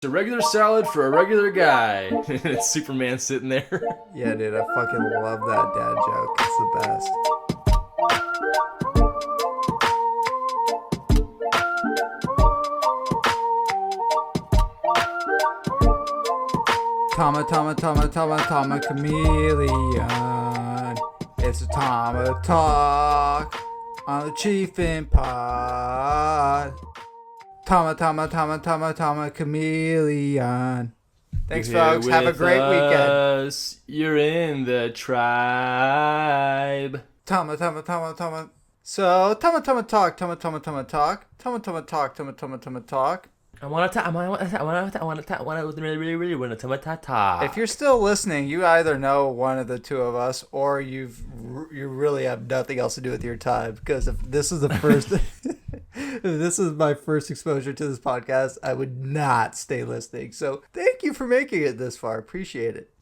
It's a regular salad for a regular guy. It's Superman sitting there. Yeah, dude, I fucking love that dad joke. It's the best. Tama chameleon. It's a Tomatalk on the Chiefin pod. Tama chameleon. Thanks, folks. Have a great weekend. You're in the tribe. Tama. So, Tama talk. I want to really want to talk. If you're still listening, you either know one of the two of us, or you really have nothing else to do with your time. Because if this is the first, if this is my first exposure to this podcast, I would not stay listening. So thank you for making it this far. Appreciate it.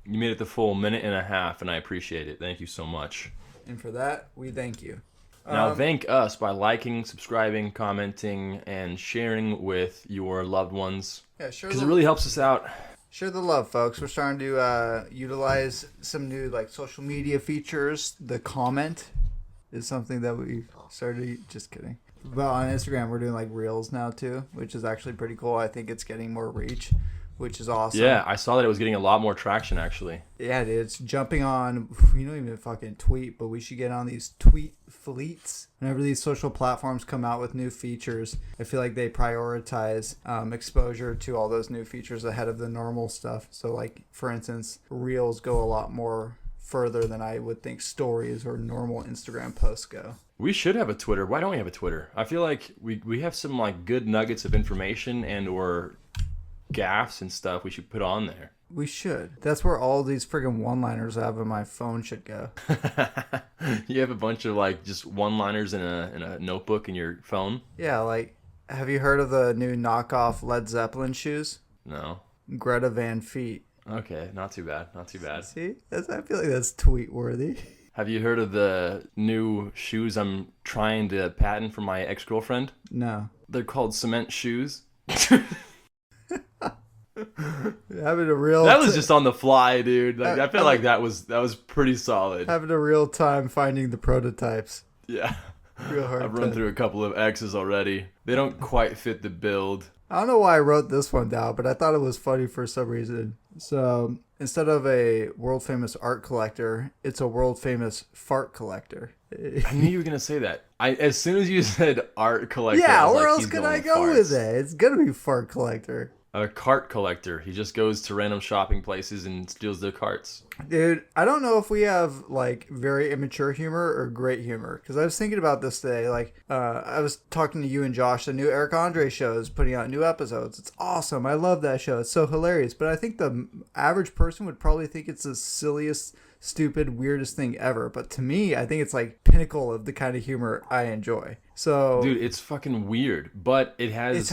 You made it the full minute and a half, and I appreciate it. Thank you so much. And for that, we thank you. Now, thank us by liking, subscribing, commenting, and sharing with your loved ones. Yeah, sure. Because it really helps us out. Share the love, folks. We're starting to utilize some new social media features. The comment is something that we started. Just kidding. But on Instagram, we're doing reels now too, which is actually pretty cool. I think it's getting more reach, which is awesome. Yeah, I saw that it was getting a lot more traction actually. Yeah, dude, it's jumping on. We don't even fucking tweet, but we should get on these tweet fleets. Whenever these social platforms come out with new features, I feel like they prioritize exposure to all those new features ahead of the normal stuff. So, for instance, reels go a lot more further than I would think stories or normal Instagram posts go. We should have a Twitter. Why don't we have a Twitter? I feel like we have some good nuggets of information and or gaffes and stuff we should put on there. We should. That's where all these friggin' one-liners I have on my phone should go. You have a bunch of just one-liners in a notebook in your phone? Yeah, have you heard of the new knockoff Led Zeppelin shoes? No. Greta Van Fleet. Okay, not too bad. See? I feel like that's tweet-worthy. Have you heard of the new shoes I'm trying to patent for my ex-girlfriend? No. They're called cement shoes. Having a real that was just on the fly, dude. I feel like that was pretty solid. Having a real time finding the prototypes. Yeah. Real hard. I've run through a couple of X's already. They don't quite fit the build. I don't know why I wrote this one down, but I thought it was funny for some reason. So instead of a world famous art collector, it's a world famous fart collector. I knew you were gonna say that. As soon as you said art collector, yeah, I was where like, else could I go with it? It's gonna be fart collector. A cart collector. He just goes to random shopping places and steals their carts. Dude, I don't know if we have very immature humor or great humor. Because I was thinking about this today. I was talking to you and Josh. The new Eric Andre show is putting out new episodes. It's awesome. I love that show. It's so hilarious. But I think the average person would probably think it's the silliest, stupid, weirdest thing ever. But to me, I think it's pinnacle of the kind of humor I enjoy. So, dude, it's fucking weird, but it has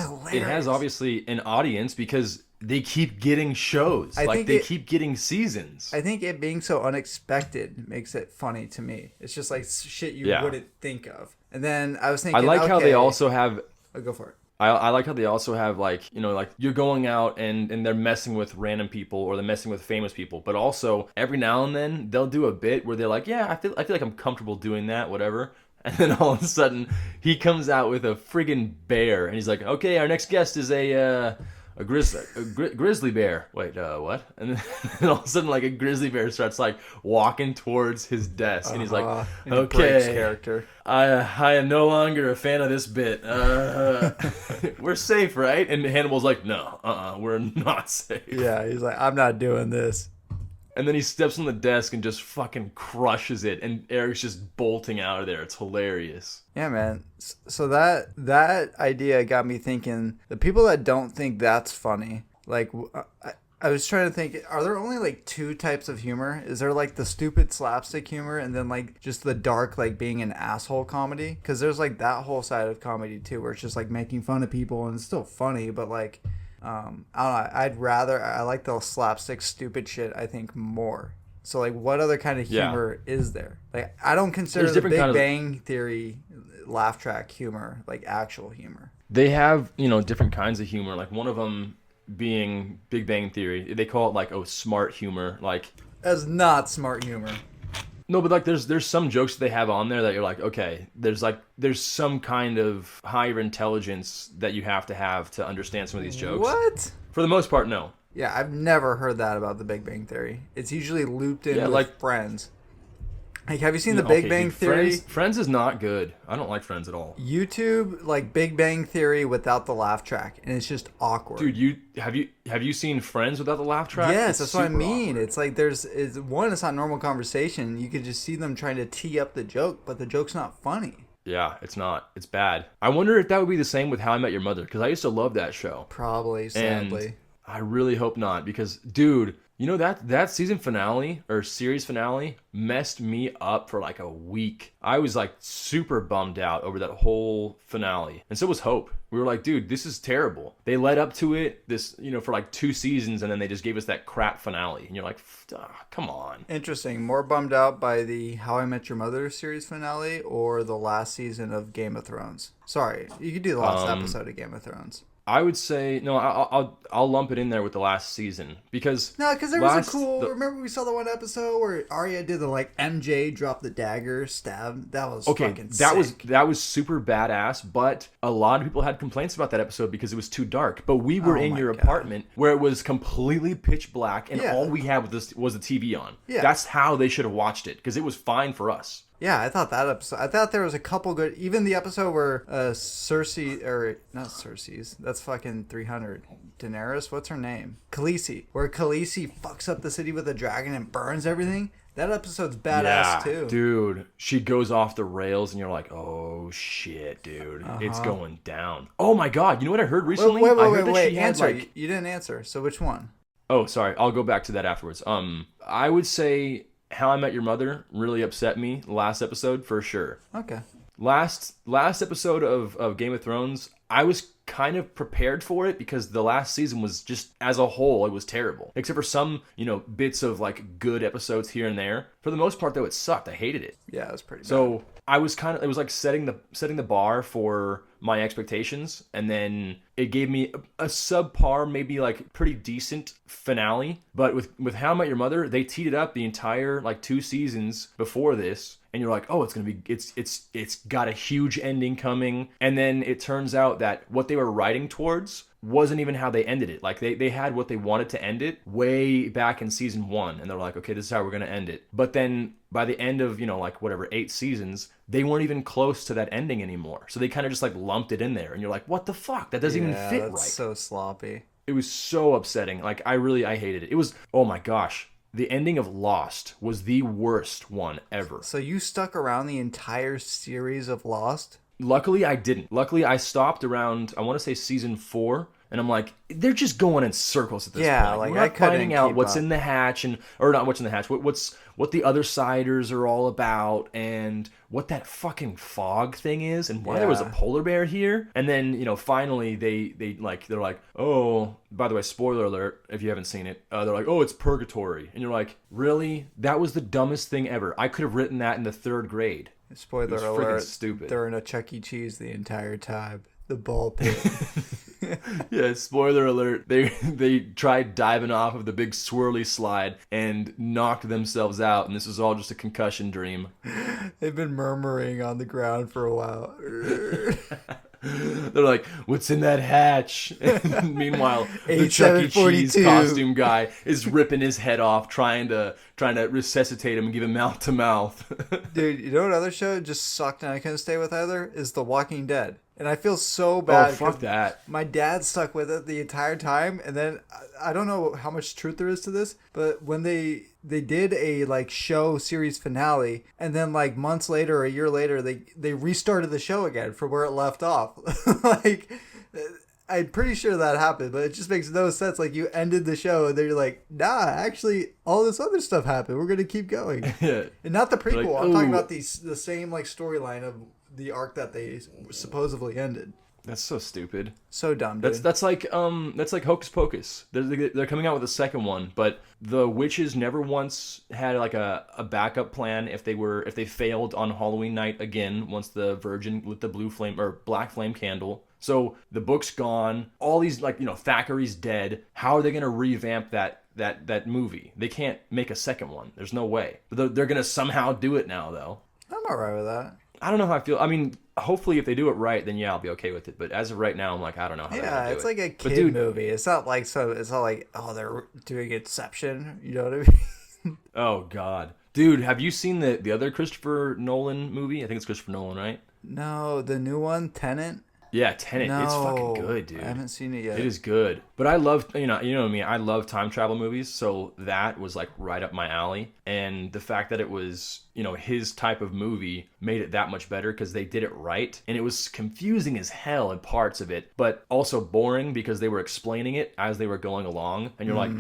obviously an audience because they keep getting shows. They keep getting seasons. I think it being so unexpected makes it funny to me. It's just shit you wouldn't think of. And then I was thinking, I like how they also have. Oh, go for it. I like how they also have you're going out and they're messing with random people or they're messing with famous people, but also every now and then they'll do a bit where they're like, yeah, I feel like I'm comfortable doing that, whatever. And then all of a sudden he comes out with a friggin' bear and he's like, okay, our next guest is a grizzly bear. Wait, what? And then all of a sudden a grizzly bear starts walking towards his desk and he's like, okay, character. I am no longer a fan of this bit. We're safe, right? And Hannibal's like, no, we're not safe. Yeah, he's like, I'm not doing this. And then he steps on the desk and just fucking crushes it. And Eric's just bolting out of there. It's hilarious. Yeah, man. So that idea got me thinking, the people that don't think that's funny, I was trying to think, are there only two types of humor? Is there the stupid slapstick humor and then just the dark being an asshole comedy? Because there's that whole side of comedy too, where it's just making fun of people and it's still funny, but I don't know. I like the slapstick stupid shit, I think, more. So what other kind of humor is there? I don't consider the Big Bang Theory laugh track humor actual humor. They have different kinds of humor. One of them being Big Bang Theory. They call it like, oh, smart humor. Like, That's not smart humor. no, but like there's some jokes that they have on there that you're like, okay, there's some kind of higher intelligence that you have to understand some of these jokes. What? For the most part, no. Yeah, I've never heard that about the Big Bang Theory. It's usually looped in Yeah, with like Friends. Like, have you seen the Okay, Big Bang dude, Theory? Friends is not good. I don't like Friends at all. YouTube, like Big Bang Theory without the laugh track, and it's just awkward. Dude, you seen Friends without the laugh track? Yes, It's that's what I super mean. awkward. It's like it's not normal conversation. You could just see them trying to tee up the joke, but the joke's not funny. Yeah, it's not. It's bad. I wonder if that would be the same with How I Met Your Mother, because I used to love that show. Probably, And sadly. I really hope not, because dude, you know that season finale or series finale messed me up for like a week. I was like super bummed out over that whole finale. And so was Hope. We were like, dude, this is terrible. They led up to it for like 2 seasons, and then they just gave us that crap finale. And you're like, come on. Interesting. More bummed out by the How I Met Your Mother series finale or the last season of Game of Thrones? Sorry, you could do the last episode of Game of Thrones. I would say no. I'll lump it in there with the last season because there was a cool. Remember we saw the one episode where Arya did the like MJ drop the dagger stab. That was fucking sick. That was super badass. But a lot of people had complaints about that episode because it was too dark. But we were in your apartment where it was completely pitch black and all we had was the TV on. Yeah. That's how they should have watched it because it was fine for us. Yeah, I thought that episode. I thought there was a couple good. Even the episode where Cersei, or not Cersei's. That's fucking 300. Daenerys. What's her name? Khaleesi. Where Khaleesi fucks up the city with a dragon and burns everything. That episode's badass too. Dude, she goes off the rails and you're like, oh shit, dude, it's going down. Oh my god, you know what I heard recently? Wait. Answer. You didn't answer. So which one? Oh, sorry. I'll go back to that afterwards. I would say How I Met Your Mother really upset me last episode for sure. Okay. Last episode of Game of Thrones, I was kind of prepared for it because the last season was just, as a whole, it was terrible. Except for some, bits of like good episodes here and there. For the most part, though, it sucked. I hated it. Yeah, it was pretty bad. So I was it was like setting the bar for my expectations, and then it gave me a subpar, maybe like pretty decent finale. But with How I Met Your Mother, they teed it up the entire like 2 seasons before this, and you're like, oh, it's got a huge ending coming, and then it turns out that what they were writing towards wasn't even how they ended it. Like they had what they wanted to end it way back in season 1, and they're like, okay, this is how we're gonna end it. But then by the end of 8 seasons, they weren't even close to that ending anymore. So they kind of just like lumped it in there, and you're like, what the fuck? That doesn't even fit right. So sloppy. It was so upsetting. Like I hated it. It was, oh my gosh. The ending of Lost was the worst one ever. So you stuck around the entire series of Lost? Luckily, I didn't. Luckily, I stopped around, I want to say season 4, and I'm like, they're just going in circles at this point. Yeah, like we're not finding out what's in the hatch, or not what's in the hatch, what the other siders are all about, and what that fucking fog thing is, and why there was a polar bear here. And then, finally, they're like, oh, by the way, spoiler alert, if you haven't seen it, they're like, oh, it's purgatory. And you're like, really? That was the dumbest thing ever. I could have written that in the 3rd grade. Spoiler alert, stupid. They're in a Chuck E. Cheese the entire time. The ball pit. Yeah, spoiler alert. They tried diving off of the big swirly slide and knocked themselves out, and this was all just a concussion dream. They've been murmuring on the ground for a while. They're like, what's in that hatch? And meanwhile, the Chuck E. 8742. Cheese costume guy is ripping his head off, trying to resuscitate him and give him mouth to mouth. Dude, you know what other show just sucked and I couldn't stay with either? Is The Walking Dead. And I feel so bad. Oh, fuck that. My dad stuck with it the entire time, and then I don't know how much truth there is to this, but when they did a like show series finale, and then like months later or a year later, they restarted the show again from where it left off. Like, I'm pretty sure that happened, but it just makes no sense. Like, you ended the show, and then you're like, nah, actually, all this other stuff happened. We're gonna keep going. Yeah. And not the prequel. Like, I'm talking about the same like storyline of the arc that they supposedly ended. That's so stupid. So dumb, dude. That's like Hocus Pocus. They're coming out with a second one, but the witches never once had like a backup plan if they failed on Halloween night again once the Virgin lit the blue flame or black flame candle. So the book's gone. All these, like, Thackeray's dead. How are they going to revamp that movie? They can't make a second one. There's no way. But they're going to somehow do it now, though. I'm alright with that. I don't know how I feel. I mean, hopefully if they do it right, then yeah, I'll be okay with it. But as of right now, I'm like, I don't know how they're gonna do it. Yeah, it's like a kid movie. It's not like oh, they're doing Inception. You know what I mean? Oh God, dude, have you seen the other Christopher Nolan movie? I think it's Christopher Nolan, right? No, the new one, Tenet. Yeah, Tenet. No, it's fucking good, dude. I haven't seen it yet. It is good. But I love, you know me, I love time travel movies, so that was like right up my alley. And the fact that it was, his type of movie made it that much better because they did it right. And it was confusing as hell in parts of it, but also boring because they were explaining it as they were going along. And you're like,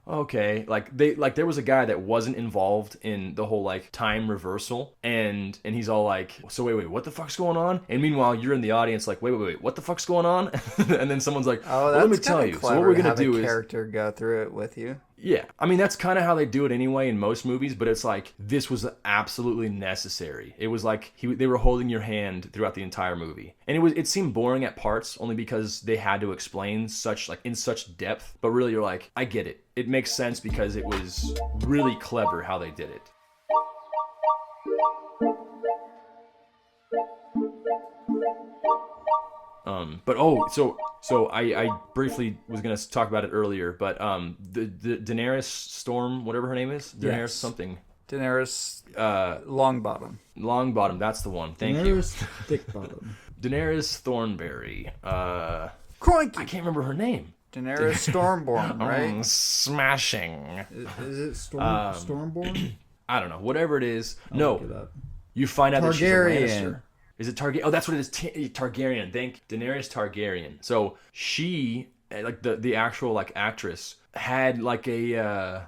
okay, there was a guy that wasn't involved in the whole like time reversal, and he's all like, so wait, what the fuck's going on? And meanwhile you're in the audience like, wait, what the fuck's going on? And then someone's like, oh, well, let me tell you. So what we're gonna do is character go through it with you. Yeah, I mean that's kind of how they do it anyway in most movies, but it's like this was absolutely necessary. It was like they were holding your hand throughout the entire movie, and it seemed boring at parts only because they had to explain in such depth. But really, you're like, I get it. It makes sense because it was really clever how they did it. So I briefly was gonna talk about it earlier, but the Daenerys Storm, whatever her name is, Daenerys something. Daenerys Longbottom. Longbottom, that's the one. Thank Daenerys you. Thickbottom. Daenerys Thornberry. Crikey! I can't remember her name. Daenerys Stormborn, right? Smashing. Is it Stormborn? I don't know. Whatever it is. I'll no. look it up. You find out that she's a Targaryen. Lannister. Is it Targaryen? Oh, that's what it is. Targaryen. Thank Daenerys Targaryen. So she, like the actual like actress, had like a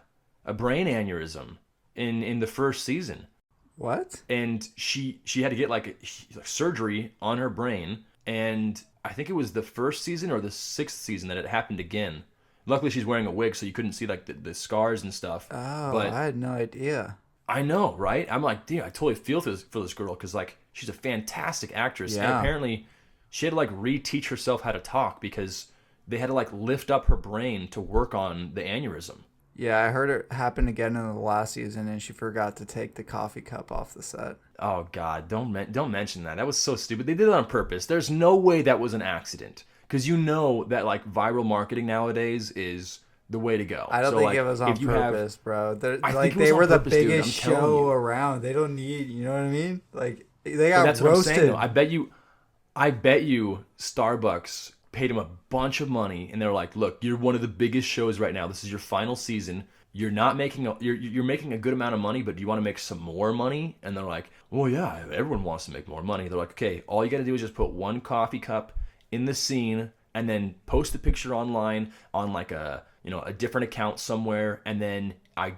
brain aneurysm in the first season. What? And she had to get like surgery on her brain, and I think it was the first season or the 6th season that it happened again. Luckily, she's wearing a wig, so you couldn't see like the scars and stuff. Oh, but I had no idea. I know, right? I'm like, dude, I totally feel for this girl because like she's a fantastic actress. Yeah. And apparently, she had to like reteach herself how to talk because they had to like lift up her brain to work on the aneurysm. Yeah, I heard it happen again in the last season, and she forgot to take the coffee cup off the set. Oh God, don't mention that. That was so stupid. They did it on purpose. There's no way that was an accident because you know that like viral marketing nowadays is the way to go. I don't think it was on purpose, bro. They were the biggest show around. They don't need, you know what I mean? Like they got roasted. What I'm saying, though. I bet you Starbucks paid him a bunch of money, and they're like, "Look, you're one of the biggest shows right now. This is your final season. You're not making you're making a good amount of money, but do you want to make some more money?" And they're like, "Well, yeah, everyone wants to make more money." They're like, "Okay, all you got to do is just put one coffee cup in the scene, and then post the picture online on like a different account somewhere, and then I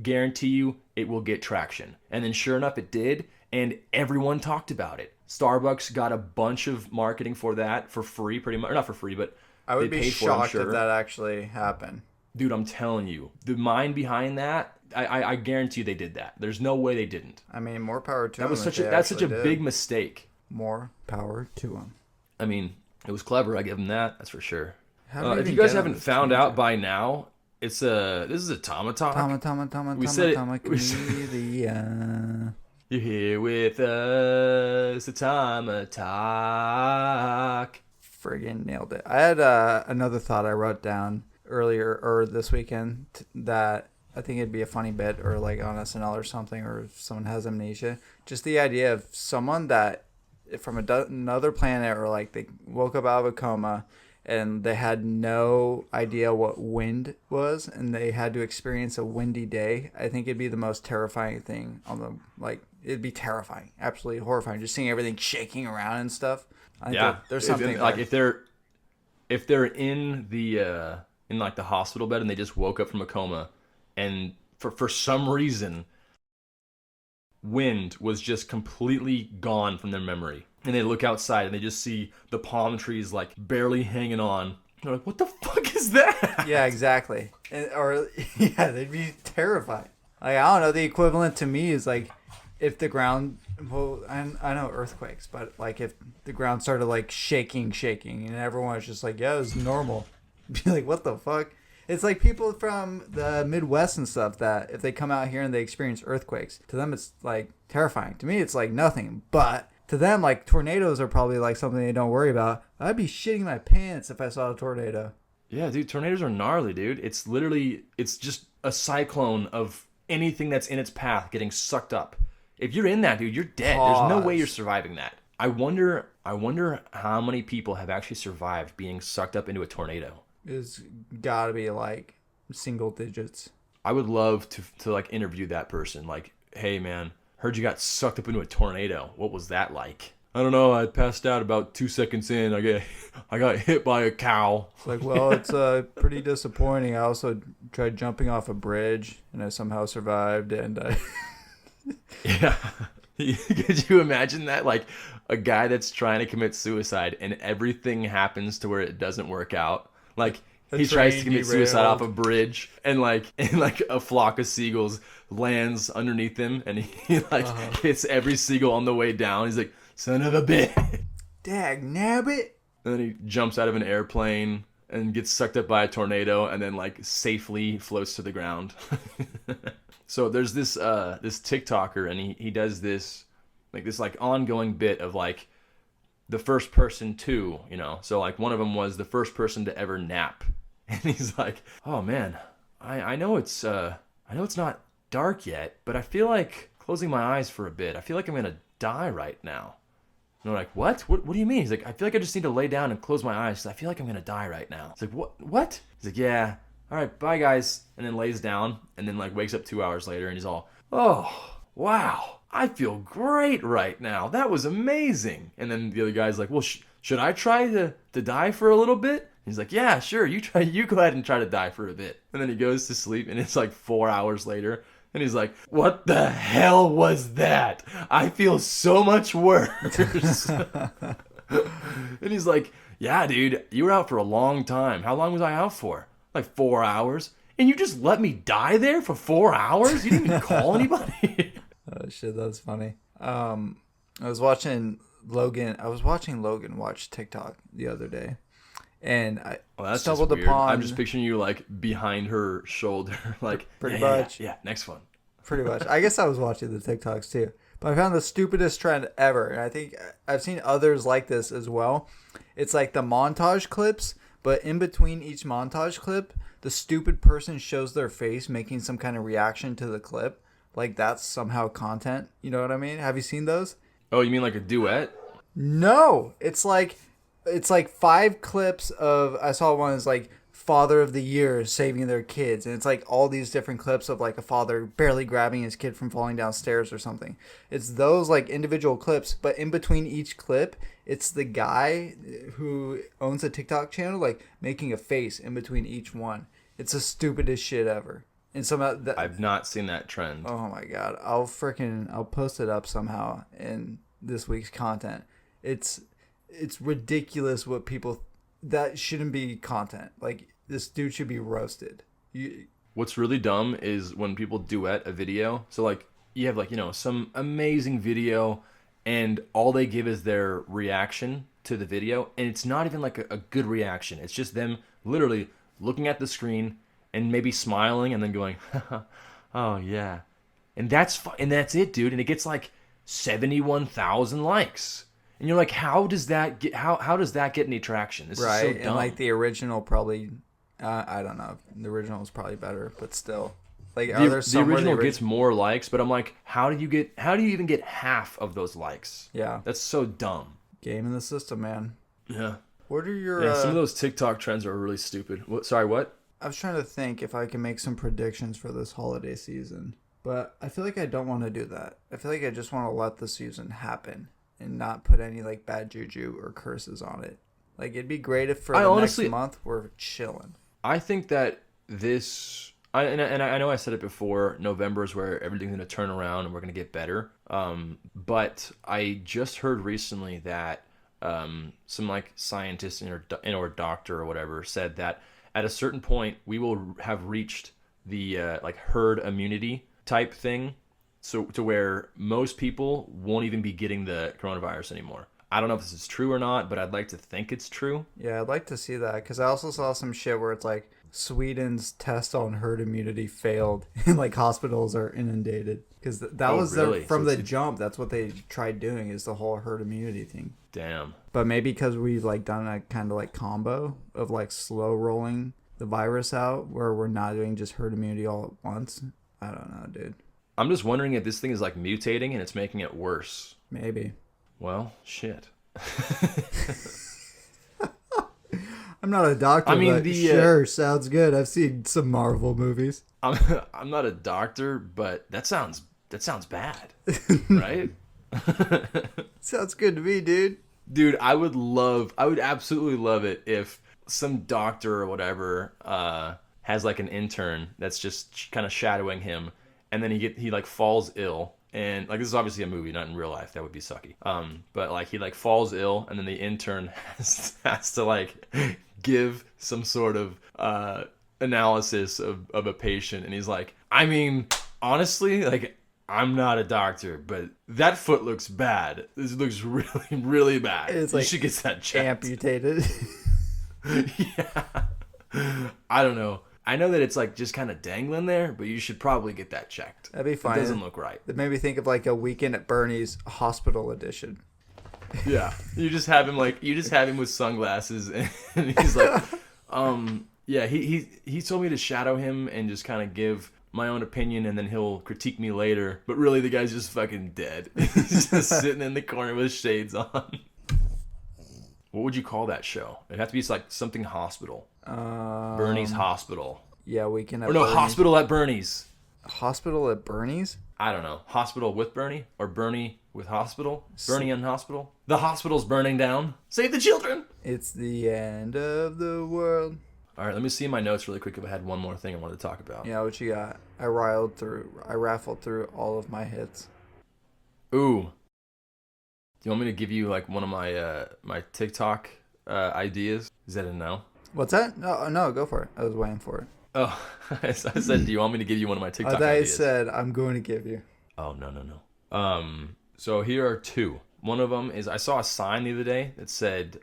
guarantee you it will get traction." And then sure enough, it did, and everyone talked about it. Starbucks got a bunch of marketing for that for free, pretty much. Or not for free, but I would they be paid shocked for it, I'm sure. if that actually happened. Dude, I'm telling you, the mind behind that, I guarantee you they did that. There's no way they didn't. I mean, more power to them. That's such a big mistake. More power to them. I mean, it was clever. I give them that. That's for sure. If you guys haven't found out by now, this is a Tomatalk. Comedian. You're here with us, the Tomatalk. Friggin' nailed it. I had another thought I wrote down earlier or this weekend that I think it'd be a funny bit or like on SNL or something, or if someone has amnesia. Just the idea of someone that from another planet, or like they woke up out of a coma and they had no idea what wind was, and they had to experience a windy day. I think it'd be the most terrifying thing it'd be terrifying, absolutely horrifying, just seeing everything shaking around and stuff. There's something like if they're in the in like the hospital bed and they just woke up from a coma, and for some reason wind was just completely gone from their memory, and they look outside and they just see the palm trees like barely hanging on. They're like, what the fuck is that? Yeah, exactly. They'd be terrified. Like, I don't know, the equivalent to me is like if the ground, well, I know earthquakes, but like if the ground started like shaking, and everyone was just like, yeah, it's normal. Be like, what the fuck? It's like people from the Midwest and stuff that if they come out here and they experience earthquakes, to them it's like terrifying. To me, it's like nothing. But to them, like tornadoes are probably like something they don't worry about. I'd be shitting my pants if I saw a tornado. Yeah, dude, tornadoes are gnarly, dude. It's just a cyclone of anything that's in its path getting sucked up. If you're in that, dude, you're dead. There's no way you're surviving that. I wonder how many people have actually survived being sucked up into a tornado. It's gotta be like single digits. I would love to like interview that person. Like, hey man, heard you got sucked up into a tornado. What was that like? I don't know. I passed out about 2 seconds in. I got hit by a cow. It's like, well, it's pretty disappointing. I also tried jumping off a bridge and I somehow survived. And yeah, could you imagine that? Like a guy that's trying to commit suicide and everything happens to where it doesn't work out. Like he tries to commit suicide off a bridge and like a flock of seagulls lands underneath him and he like hits every seagull on the way down. He's like, son of a bitch. Dag nabbit. And then he jumps out of an airplane and gets sucked up by a tornado and then like safely floats to the ground. So there's this TikToker and he does this like ongoing bit of like the first person to, you know. So like one of them was the first person to ever nap. And he's like, "Oh man, I know it's not dark yet, but I feel like closing my eyes for a bit. I feel like I'm going to die right now." And we're like, "What? What do you mean?" He's like, "I feel like I just need to lay down and close my eyes because I feel like I'm going to die right now." It's like, "What?" He's like, "Yeah. All right, bye guys." And then lays down and then like wakes up 2 hours later and he's all, "Oh, wow. I feel great right now. That was amazing." And then the other guy's like, "Well, should I try to die for a little bit?" He's like, "Yeah, sure. You go ahead and try to die for a bit." And then he goes to sleep and it's like 4 hours later. And he's like, "What the hell was that? I feel so much worse." And he's like, "Yeah, dude, you were out for a long time. How long was I out for? Like 4 hours. And you just let me die there for 4 hours? You didn't even call anybody?" Oh shit, that's funny. I was watching Logan watch TikTok the other day, and I stumbled upon. I'm just picturing you like behind her shoulder, like pretty much. Yeah, next one. Pretty much. I guess I was watching the TikToks too, but I found the stupidest trend ever, and I think I've seen others like this as well. It's like the montage clips, but in between each montage clip, the stupid person shows their face making some kind of reaction to the clip. Like that's somehow content. You know what I mean? Have you seen those? Oh, you mean like a duet? No, it's like 5 clips of. I saw one is like father of the year saving their kids, and it's like all these different clips of like a father barely grabbing his kid from falling downstairs or something. It's those like individual clips, but in between each clip, it's the guy who owns a TikTok channel like making a face in between each one. It's the stupidest shit ever. And somehow I've not seen that trend. Oh my god, I'll post it up somehow in this week's content. It's ridiculous what people that shouldn't be content. Like this dude should be roasted. What's really dumb is when people duet a video. So like you have like, you know, some amazing video and all they give is their reaction to the video and it's not even like a good reaction. It's just them literally looking at the screen and maybe smiling and then going, "Oh yeah," and that's it, dude. And it gets like 71,000 likes, and you're like, how does that get any traction? This right, is so dumb. And like the original probably, I don't know, the original is probably better, but still, like the original gets more likes, but I'm like, how do you even get half of those likes? Yeah, that's so dumb. Game in the system, man. Yeah. What are your? Some of those TikTok trends are really stupid. Sorry, what? I was trying to think if I can make some predictions for this holiday season, but I feel like I don't want to do that. I feel like I just want to let the season happen and not put any like bad juju or curses on it. Like it'd be great if for next month we're chilling. I think that I know I said it before, November is where everything's going to turn around and we're going to get better. But I just heard recently that some like scientist or doctor or whatever said that at a certain point we will have reached the like herd immunity type thing so to where most people won't even be getting the coronavirus anymore. I don't know if this is true or not, but I'd like to think it's true. Yeah, I'd like to see that because I also saw some shit where it's like Sweden's test on herd immunity failed and like hospitals are inundated because that was really? from So the jump. That's what they tried doing is the whole herd immunity thing. Damn. But maybe because we've like done a kind of like combo of like slow rolling the virus out where we're not doing just herd immunity all at once. I don't know, dude. I'm just wondering if this thing is like mutating and it's making it worse. Maybe. Well, shit. I'm not a doctor, but sure, sounds good. I've seen some Marvel movies. I'm not a doctor, but that sounds bad, right? Sounds good to me, dude. Dude, I would absolutely love it if some doctor or whatever has like an intern that's just kind of shadowing him, and then he like falls ill. And like this is obviously a movie, not in real life. That would be sucky. But like he like falls ill, and then the intern has to like give some sort of analysis of a patient, and he's like, I mean, honestly, like I'm not a doctor, but that foot looks bad. This looks really, really bad. It's you like should get that checked. amputated. Yeah. I don't know. I know that it's like just kind of dangling there, but you should probably get that checked. That'd be fine. It doesn't look right. That made me think of like a Weekend at Bernie's hospital edition. Yeah. You just have him with sunglasses, and he's like, yeah, he told me to shadow him and just kind of give my own opinion, and then he'll critique me later. But really, the guy's just fucking dead. He's just sitting in the corner with shades on. What would you call that show? It'd have to be like something hospital. Bernie's Hospital. Yeah, Weekend at Or no, Bernie's. Hospital at Bernie's. Hospital at Bernie's? I don't know. Hospital with Bernie? Or Bernie with hospital? Bernie and hospital? The hospital's burning down. Save the children! It's the end of the world. All right, let me see my notes really quick if I had one more thing I wanted to talk about. Yeah, what you got? I raffled through all of my hits. Ooh. Do you want me to give you like one of my my TikTok ideas? Is that a no? What's that? No, go for it. I was waiting for it. Oh, I said, do you want me to give you one of my TikTok I ideas? said, I'm going to give you. Oh, no. So here are two. One of them is I saw a sign the other day that said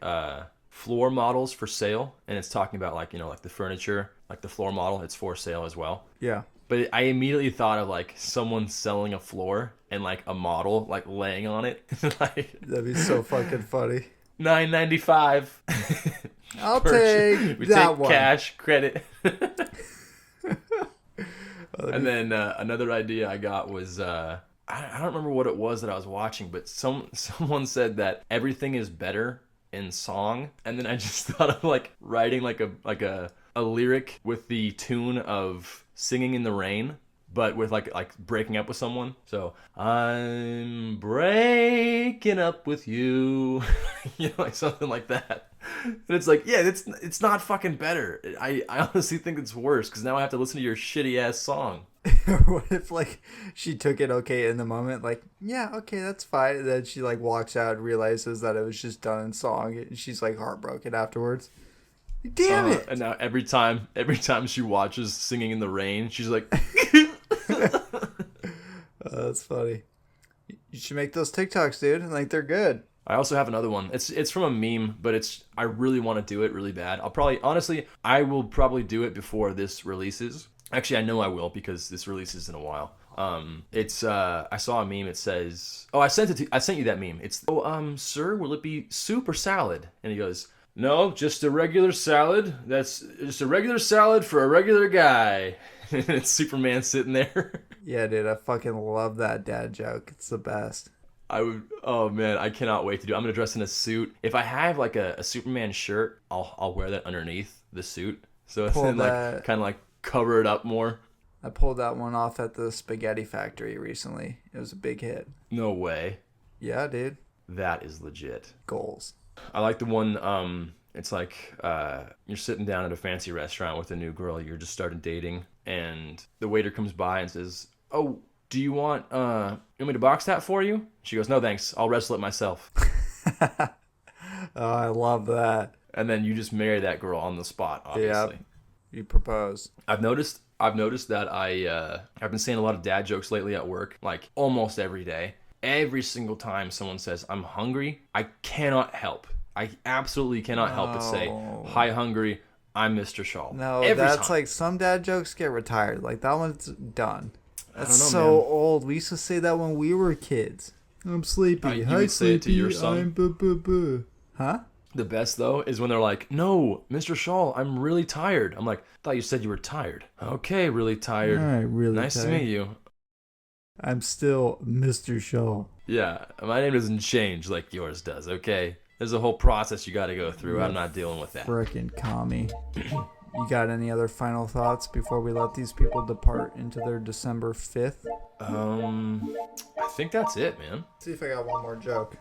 floor models for sale, and it's talking about like, you know, like the furniture, like the floor model, it's for sale as well. Yeah. But I immediately thought of like someone selling a floor and like a model like laying on it. Like, that'd be so fucking funny. $9.95. I'll take we that take one. cash, credit. And then another idea I got was I don't remember what it was that I was watching, but someone said that everything is better in song, and then I just thought of like writing like a lyric with the tune of Singing in the Rain, but with like breaking up with someone. So I'm breaking up with you, you know, like something like that. And it's like, yeah, it's not fucking better. I honestly think it's worse because now I have to listen to your shitty ass song. Or what if like she took it okay in the moment, like, yeah, okay, that's fine, and then she like walks out and realizes that it was just done in song, and she's like heartbroken afterwards. Damn it! And now every time she watches Singing in the Rain, she's like, that's funny. You should make those TikToks, dude. Like, they're good. I also have another one. It's from a meme, but I really want to do it really bad. I will probably do it before this releases. Actually, I know I will because this releases in a while. I saw a meme. It says, I sent you that meme. It's, sir, will it be soup or salad? And he goes, no, just a regular salad. That's just a regular salad for a regular guy. And it's Superman sitting there. Yeah, dude, I fucking love that dad joke. It's the best. Oh man, I cannot wait to do it. I'm gonna dress in a suit. If I have like a Superman shirt, I'll wear that underneath the suit. So it's then like kind of like cover it up more. I pulled that one off at the Spaghetti Factory recently. It was a big hit. No way. Yeah, dude. That is legit. Goals. I like the one, it's like you're sitting down at a fancy restaurant with a new girl you're just started dating, and the waiter comes by and says, oh, do you want me to box that for you? She goes, no thanks, I'll wrestle it myself. Oh, I love that. And then you just marry that girl on the spot, obviously. Yep. you propose. I've noticed that I've been saying a lot of dad jokes lately at work, like almost every day. Every single time someone says I'm hungry, I cannot help. I absolutely cannot help but say, "Hi, hungry. I'm Mr. Shaw." No, every that's time. like some dad jokes get retired. Like that one's done. That's I don't know, so man. old. We used to say that when we were kids. I'm sleepy. You Hi, would say it to your son? I'm buh. Huh? The best though is when they're like, "No, Mr. Shaw, I'm really tired." I'm like, "Thought you said you were tired." Okay, really tired. All right, really Nice tired. to meet you. I'm still Mr. Shaw. Yeah, my name doesn't change like yours does. Okay, there's a whole process you got to go through. I'm not dealing with that. Frickin' commie. You got any other final thoughts before we let these people depart into their December 5th? I think that's it, man. See if I got one more joke.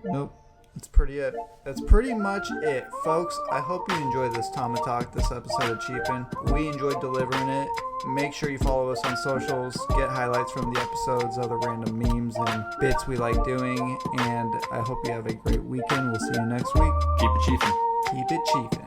Nope. That's pretty it. That's pretty much it, folks. I hope you enjoyed this Tomatalk, this episode of Chiefin. We enjoyed delivering it. Make sure you follow us on socials, get highlights from the episodes, other random memes and bits we like doing, and I hope you have a great weekend. We'll see you next week. Keep it chiefin'. Keep it chiefin'.